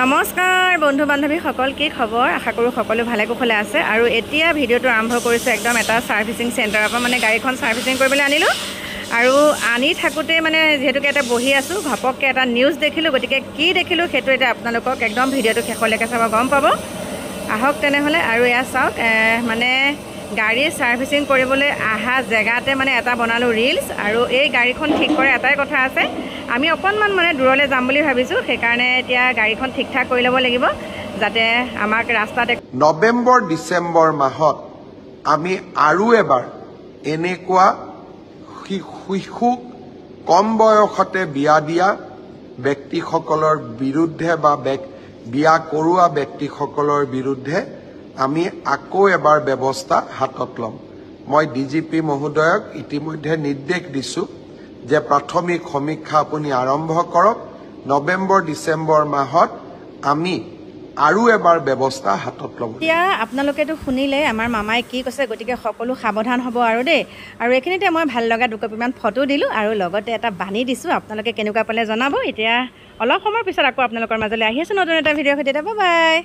নমস্কাৰ বন্ধু বান্ধৱী সকল, কি খবৰ? আশা কৰোঁ সকলো ভালে কুশলে আছে। আৰু এতিয়া ভিডিঅ'টো আৰম্ভ কৰিছোঁ একদম এটা ছাৰ্ভিচিং চেণ্টাৰৰ পৰা, মানে গাড়ীখন ছাৰ্ভিচিং কৰিবলৈ আনিলোঁ। আৰু আনি থাকোঁতে মানে যিহেতুকে এটা বহি আছোঁ, ঘপককৈ এটা নিউজ দেখিলোঁ। গতিকে কি দেখিলোঁ সেইটো এতিয়া আপোনালোকক একদম ভিডিঅ'টো শেষলৈকে চাব, গম পাব। আহক তেনেহ'লে। আৰু এয়া চাওক, মানে গাড়ী ছাৰ্ভিচিং কৰিবলৈ অহা জেগাতে মানে এটা বনালোঁ ৰিলছ। আৰু এই গাড়ীখন ঠিক কৰা এটাই কথা আছে, আমি অকণমান মানে দূৰলৈ যাম বুলি ভাবিছোঁ। সেইকাৰণে এতিয়া গাড়ীখন ঠিক ঠাক কৰি ল'ব লাগিব, যাতে আমাক ৰাস্তাতে নৱেম্বৰ ডিচেম্বৰ মাহত আমি আৰু এবাৰ এনেকুৱা শিশু কম বয়সতে বিয়া দিয়া ব্যক্তিসকলৰ বিৰুদ্ধে বা বিয়া কৰোৱা ব্যক্তিসকলৰ বিৰুদ্ধে আমি আকৌ এবাৰ ব্যৱস্থা হাতত ল'ম। মই ডিজিপি মহোদয়ক ইতিমধ্যে নিৰ্দেশ দিছোঁ যে প্ৰাথমিক সমীক্ষা আপুনি আৰম্ভ কৰক। নৱেম্বৰ ডিচেম্বৰ মাহত আমি আৰু এবাৰ ব্যৱস্থা হাতত ল'ব। এতিয়া আপোনালোকেতো শুনিলে আমাৰ মামাই কি কৈছে, গতিকে সকলো সাৱধান হ'ব আৰু দেই। আৰু এইখিনিতে মই ভাল লগা দুকপিমান ফটো দিলোঁ আৰু লগতে এটা বানি দিছোঁ। আপোনালোকে কেনেকুৱা পালে জনাব। এতিয়া অলপ সময়ৰ পিছত আকৌ আপোনালোকৰ মাজলৈ আহি আছোঁ নতুন এটা ভিডিঅ'ৰ সৈতে। Bye bye.